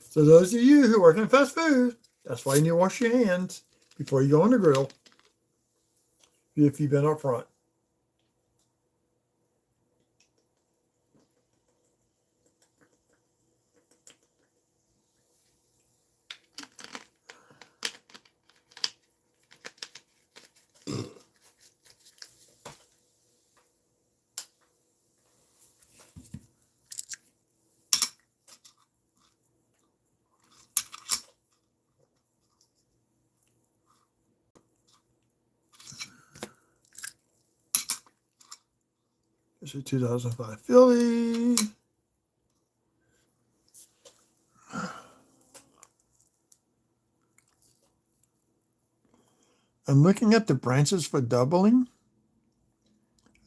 So those of you who work in fast food, that's why you need to wash your hands before you go on the grill, if you've been up front. This is 2005 Philly. I'm looking at the branches for doubling.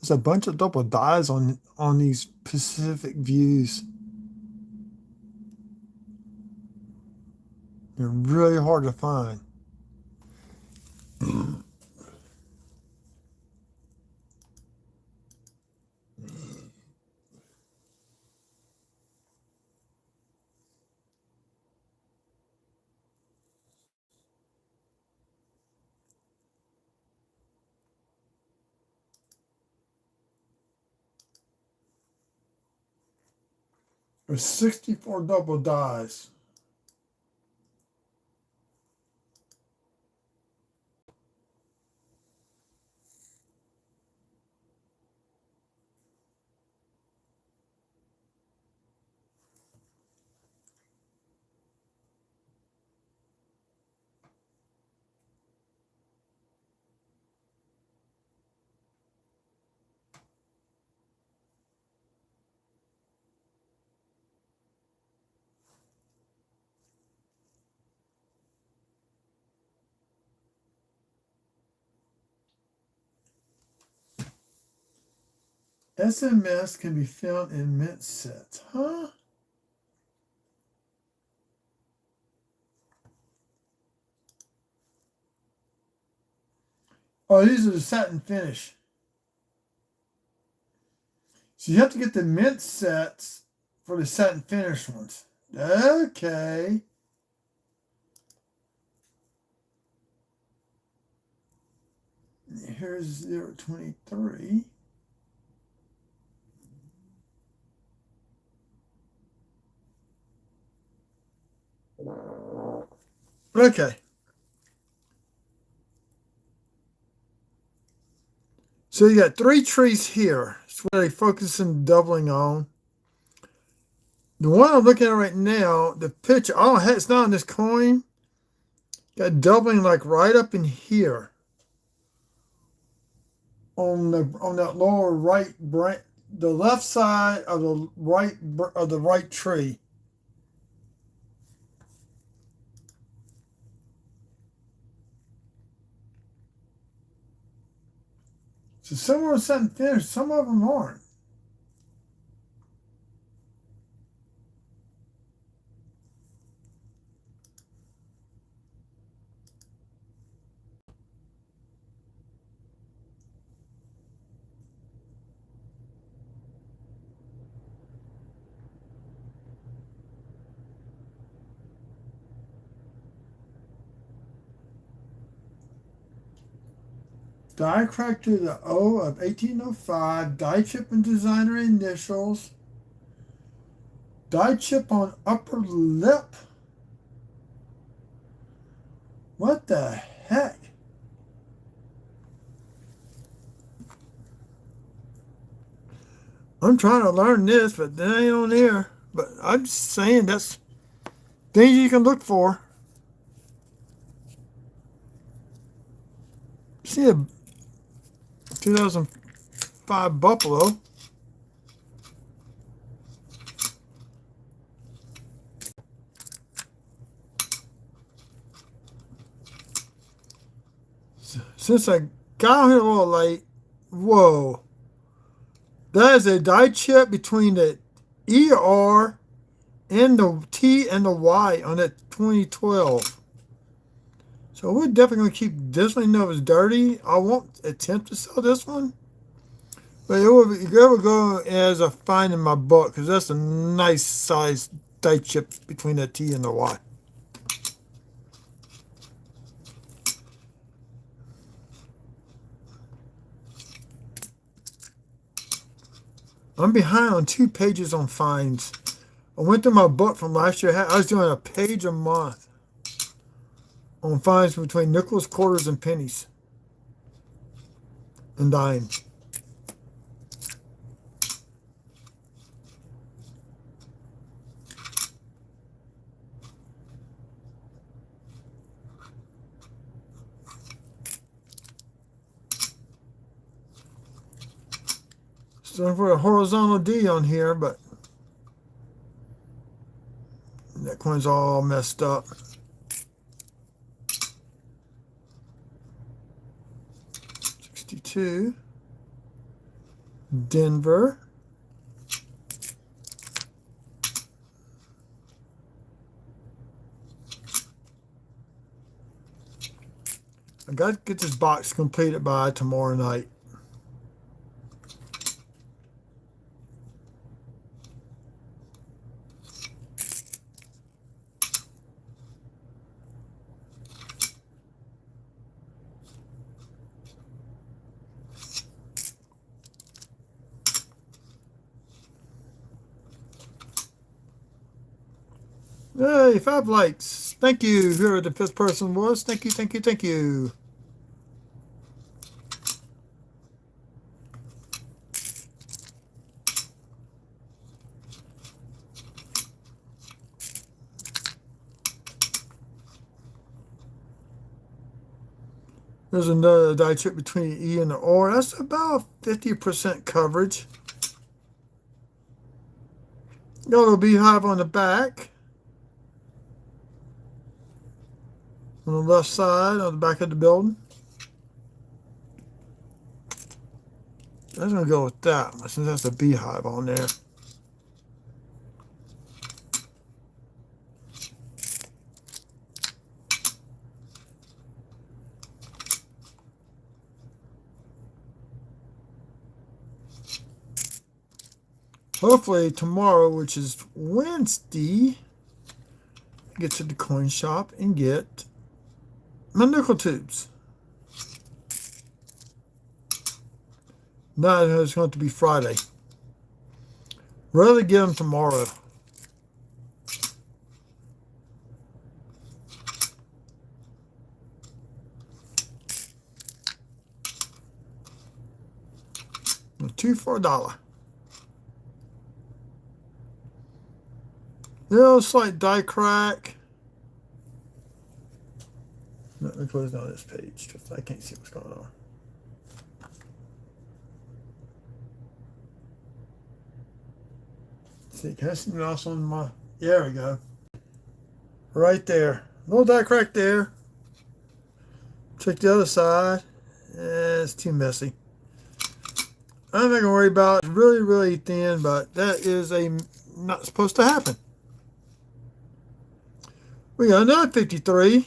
There's a bunch of double dies on these Pacific views. They're really hard to find. There's 64 double dies. SMS can be found in mint sets, huh? Oh, these are the satin finish. So you have to get the mint sets for the satin finish ones. Okay. Here's 023. Okay. So you got 3 trees here. It's where they focus on doubling on. The one I'm looking at right now, the picture, oh, it's not on this coin. Got doubling like right up in here. On that lower right branch, the left side of the right tree. So some are set and finished, some of them aren't. Die crack to the O of 1805. Die chip and designer initials. Die chip on upper lip. What the heck? I'm trying to learn this, but that ain't on here. But I'm just saying that's things you can look for. See a 2005 Buffalo. Since I got here a little late, whoa. That is a die chip between the ER and the T and the Y on that 2012. So we're definitely going to keep this one, even though it's dirty. I won't attempt to sell this one. But it will go as a find in my book because that's a nice size die chip between the T and the Y. I'm behind on 2 pages on finds. I went through my book from last year. I was doing a page a month on finds between nickels, quarters, and pennies. And dimes. So for a horizontal D on here, but that coin's all messed up. 62. Denver. I got to get this box completed by tomorrow night. Hey, 5 likes. Thank you, whoever the 5th person was. Thank you, thank you, thank you. There's another die chip between the E and the R. That's about 50% coverage. Got a little beehive on the back. On the left side, on the back of the building. I'm going to go with that since that's a beehive on there. Hopefully tomorrow, which is Wednesday, get to the coin shop and get my nickel tubes. No, it's going to be Friday. Rather get them tomorrow. $2 for $1. Little slight die crack. Let me close down this page because I can't see what's going on. Let's see, can I see what else on my? There we go. Right there. Little die crack there. Check the other side. It's too messy. I'm not gonna worry about it. It's really, really thin, but that is not supposed to happen. We got another 53.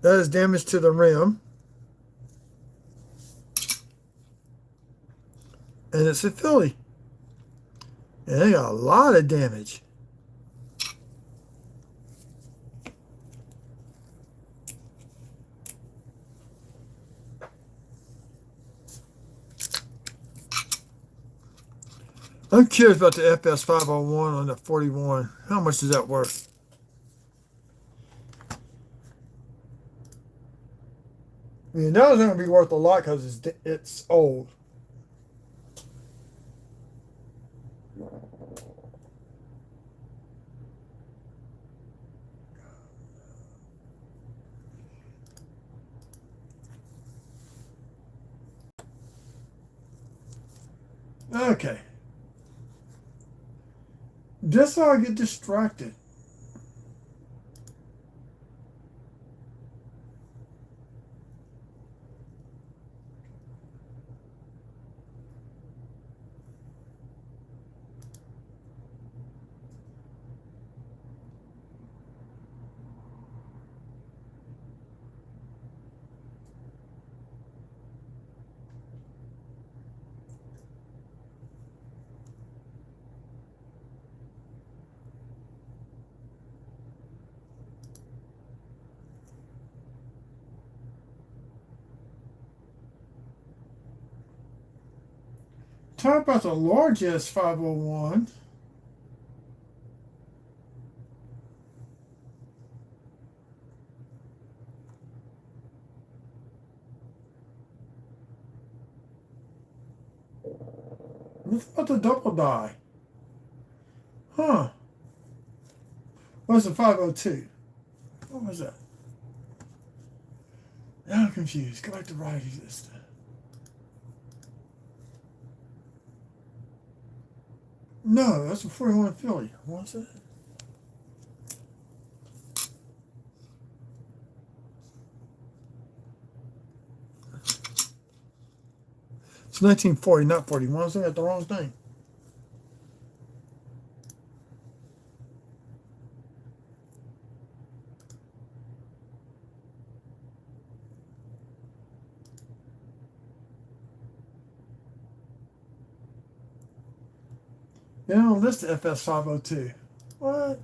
That is damage to the rim. And it's a Philly. And they got a lot of damage. I'm curious about the FS 501 on the 41. How much is that worth? I mean, that was going to be worth a lot because it's old. Okay. This how I get distracted. Talk about the largest 501. What's about the double die? Huh. What's the 502? What was that? Now I'm confused. Go back to variety list. No, that's a 41 Philly. What's that? It's 1940, not 41. I was looking at the wrong thing. They don't list the FS 502. What?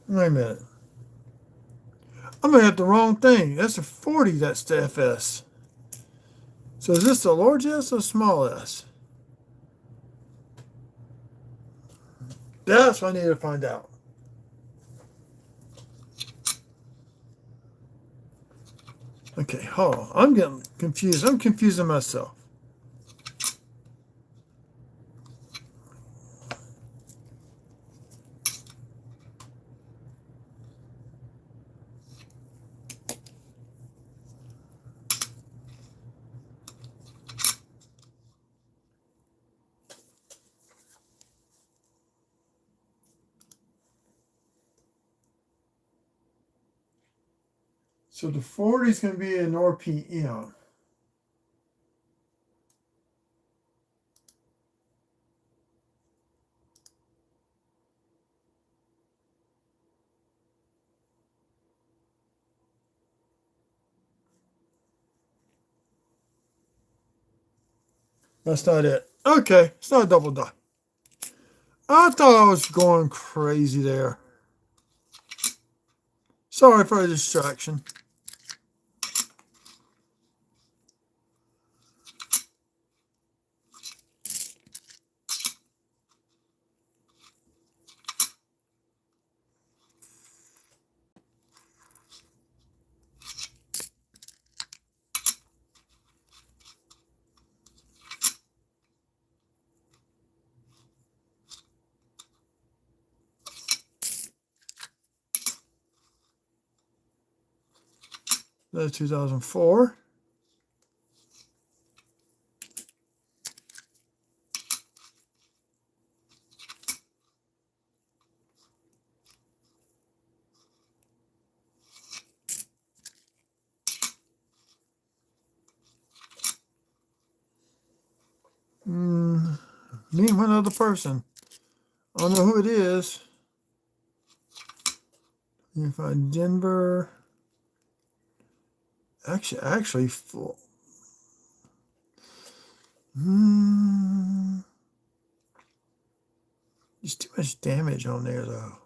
Wait a minute. I'm looking at the wrong thing. That's a 40. That's the FS. So is this a large S or a small S? That's what I need to find out. Okay, hold on. I'm getting confused. I'm confusing myself. So the 40 is going to be an RPM. That's not it. Okay, it's not a double die. I thought I was going crazy there. Sorry for the distraction. Another 2004. Me and one other person. I don't know who it is. You can find Denver. Actually, full. There's too much damage on there, though.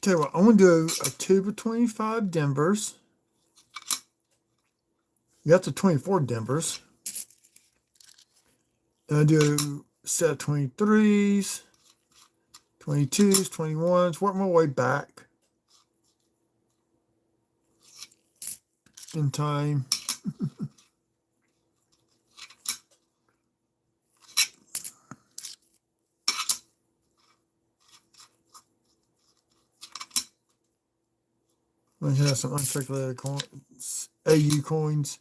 Tell you what, I'm going to do a tube of 25 Denvers. You got the 24 Denvers. And I do a set of 23s, 22s, 21s. Work my way back in time. I have some uncirculated coins, AU coins.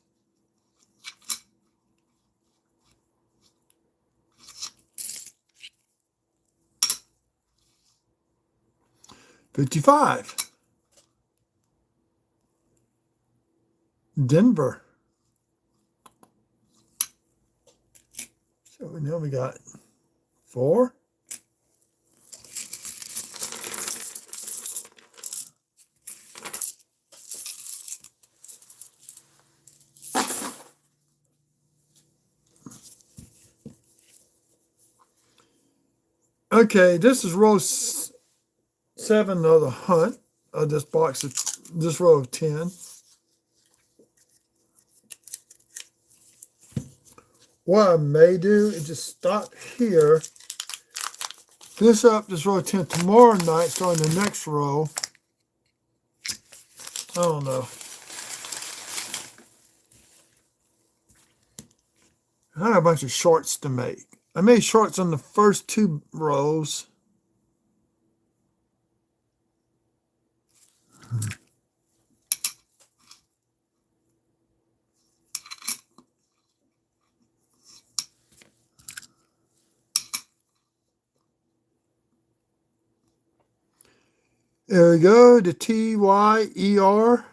$55. Denver. So now we got 4. Okay, this is row 7 of the hunt of this box of this row of 10. What I may do is just stop here, finish up this row of 10 tomorrow night, starting the next row. I don't know. I got a bunch of shorts to make. I made shorts on the first 2 rows. There we go, the TYER.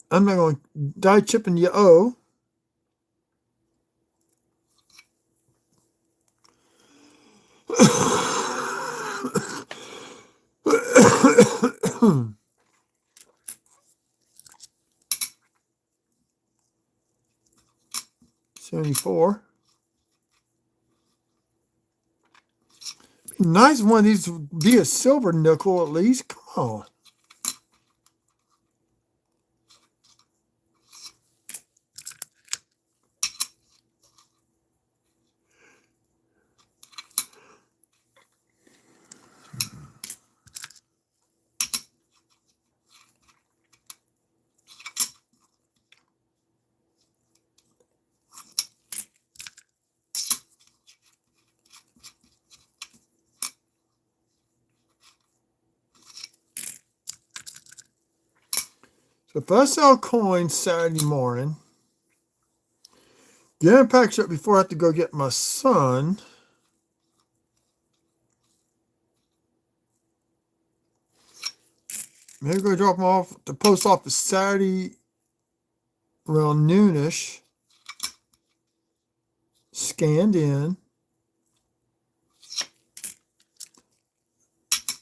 I'm not going to die chip in the O. $74. Nice one of these to be a silver nickel at least. Come on. So if I sell coins Saturday morning, get them packed up before I have to go get my son. Maybe go drop them off at the post office Saturday around noonish. Scanned in.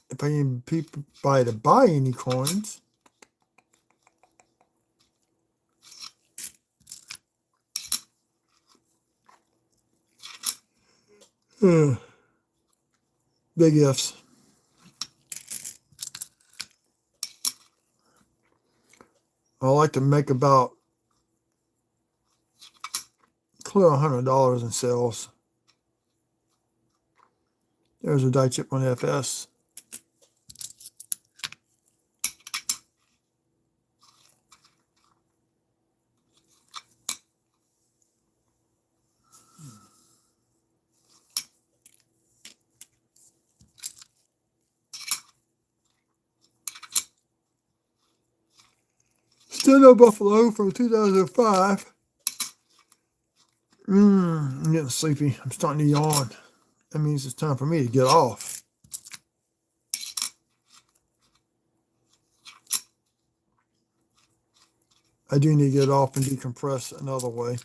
If I can people buy to buy any coins. Big ifs. I like to make about clear $100 in sales. There's a die chip on FS. Still no Buffalo from 2005. I'm getting sleepy. I'm starting to yawn. That means it's time for me to get off. I do need to get off and decompress another way.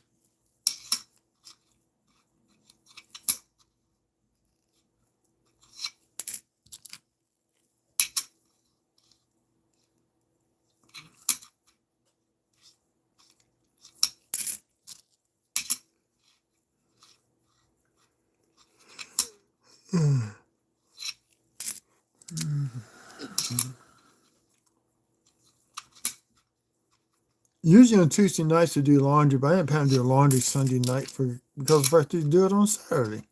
Usually on Tuesday nights to do laundry, but I didn't plan to do laundry Sunday night because I have to do it on Saturday.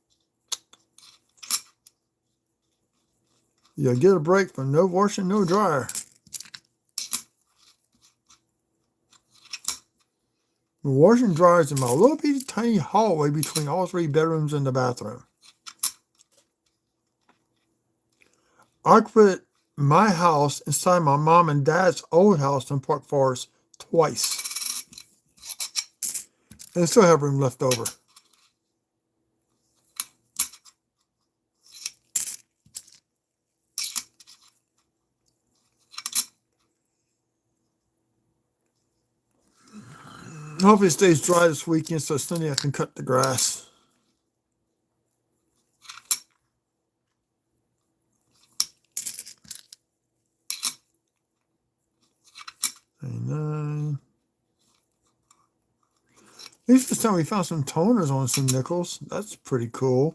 You get a break from no washing, no dryer. The washing and dryer is in my little bitty tiny hallway between all 3 bedrooms and the bathroom. I quit my house inside my mom and dad's old house in Park Forest twice. And I still have room left over. Hopefully it stays dry this weekend so Sunday I can cut the grass. At least this time we found some toners on some nickels. That's pretty cool.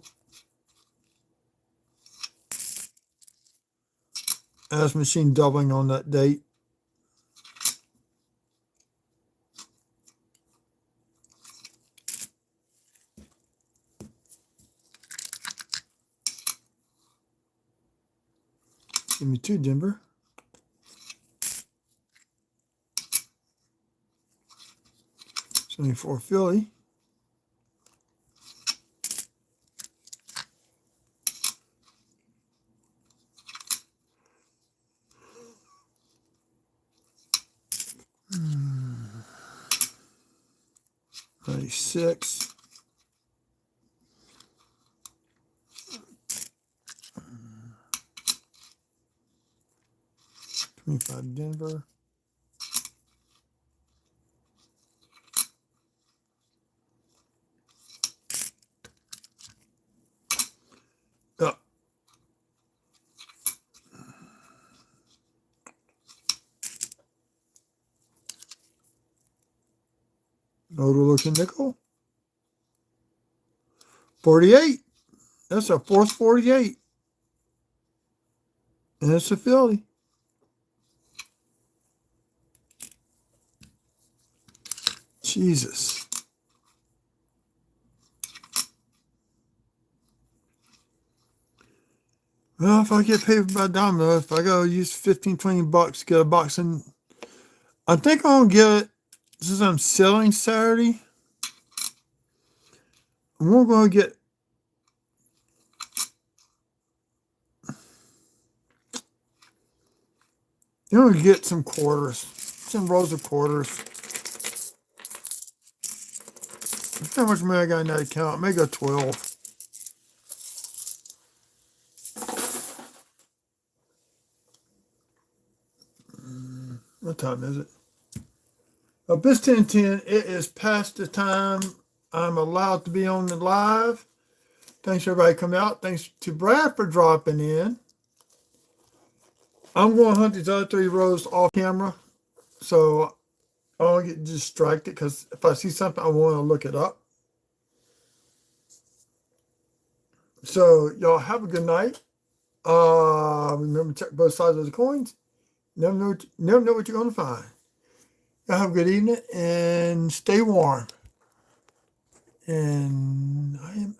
As machine doubling on that date. Give me 2 Denver. $74 Philly. Mm. 96. 25 Denver. Older looking nickel. 48. That's a 4th 48. And it's a Philly. Jesus. Well, if I get paid by Domino, if I go use 15, 20 bucks to get a box, and I think I'm going to get it since I'm selling Saturday. I'm going to get you're going to get some quarters, some rolls of quarters. How much money I got in that account? Maybe go 12. What time is it? It's 10:10. It is past the time I'm allowed to be on the live. Thanks everybody coming out. Thanks to Brad for dropping in. I'm going to hunt these other 3 rows off camera, so I don't get distracted, because if I see something, I want to look it up. So y'all have a good night. Remember to check both sides of the coins. Never know what you're going to find. Y'all have a good evening and stay warm. And I am